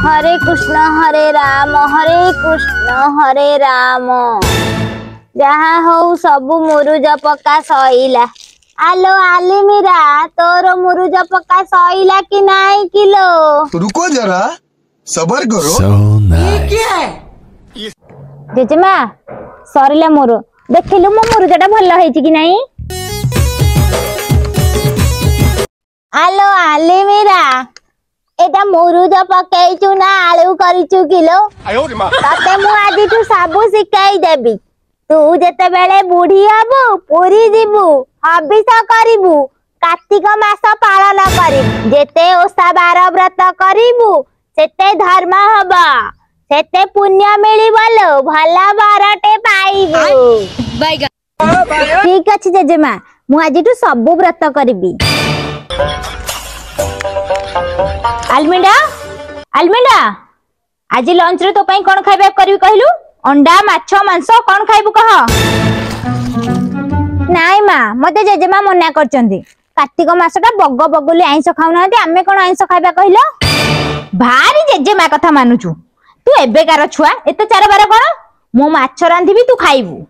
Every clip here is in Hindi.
हरे कृष्ण हरे राम हरे राम। जहा हो सब मुरुज पक्का सईला। आलो आलिमीरा तोर मुरुज पक्का सईला कि नहीं किलो? रुको जरा सबर करो। जेजेमा सरीला मोर देखिलु मो मुरुजटा भल होईची कि नहीं? आलो आलिमीरा एटा मुरुज पकेइचु ना आलू करिचु किलो? तते मु आजि तू सबु सिखाई देबी। तू जेते बेले बुढ़ी हबु पुरी जीवु हबिष करिवु कार्तिक मास पालन करिवु जेते ओसा बार व्रत करिवु सेते धर्म हबा सेते पुण्य मिलिबलो भला बरटे पाइबु। ठीक अछि जेजेमा मु आजि तू सबु व्रत करिवि। आलमिंडा आलमिंडा आज लंच रे तो पई कोन खाइबा करबी कहलु? अंडा माछ मांस कोन खाइबु कह? नाई मां मते जेजेमा मना करचंदी कार्तिक मासटा बग बगुली आइंस खाउना आमे कोन आइंस खाइबा कहलो? भारी जेजेमा कथा मानुचु तू एबेकार छुआ एते चार बार कोन मो माछ रांधिबी तू खाइबू।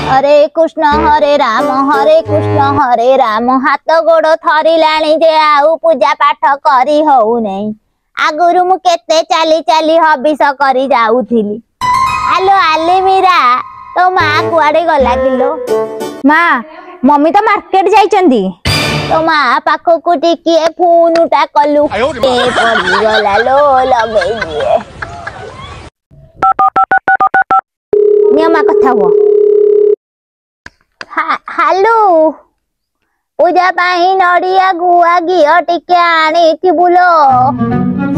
हरे कृष्ण हरे राम हाथ गोड़ थरिलाणी जे आउ पूजा पाठ करी हौ नहीं। आगुरु मु केते चाली चाली हबिष करी जाउथिली। आलो आलिमीरा तो मां कुआडे गला किलो? मां मम्मी तो मार्केट जाइचंदी। तो मां पाखो को टिकिए फोनटा कलु ए पड़ी गला लो लगई दिए। नियमा कथा हो। हालू पूजा पाई नड़िया गुआ घिओ टिके आनी थिबुलो।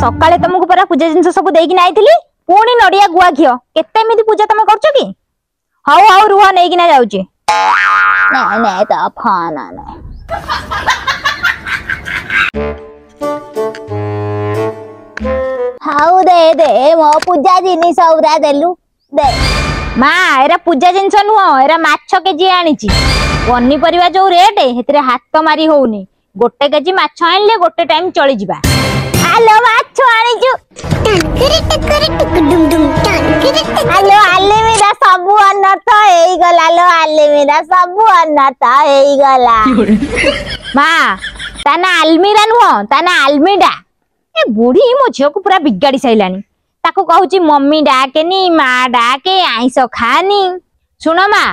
सकाळे तुमको परा पूजा जिंस सब देई कि नाइथिली पुणी नड़िया गुआ घिओ केते एमिति पूजा तुम करछो कि? हाउ हाउ रुहा नै कि ना जाउची। नै नै त फाना नै। हाउ दे दे मो पूजा जिनिस औरा देलु दे। मां एरा पूजा जिंस नुह एरा माछ केजी आनीची। पनी परिवा जो रेट हेतरे हाथ मारी होउनी गोटे केजी माछ आनले गोटे टाइम चली जिबा। हेलो माछ आनीचु हेलो आलिमीरा सब अनर्थ एई गला लो आलिमीरा सब अनर्थ एई गला। मां ताना आलमीरा नुह ताना आलमीडा। ए बुढ़ी मो झियो को पूरा बिगाड़ी सैलानी ताको कहूची मम्मी डाकेनी माँ डाके आइंस खानी। सुनो माँ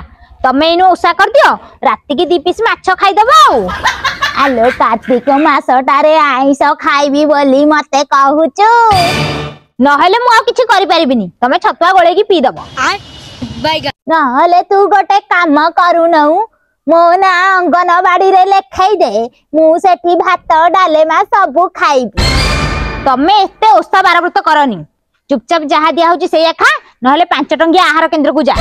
तमे इनो ओसा कर दियो राति की 2 पीस माछ खाइदबो। आलो कार्तिक मासटारे आइंस खाइबी बोली मते कहूचु नहले मु आ किछि करि परिबिनी तमे छतुआ गोळे की पी दबो। नहले तू गोटे काम करू नउ मो ना अंगनवाड़ी रे लेखाई दे मु सेठी भात डाले मा सब खाइबी। तमे एते ओसा बार व्रत करनी चुपचाप जहा दिया होची सेया खा नहले 5 टंकिया आहार केंद्र को जा।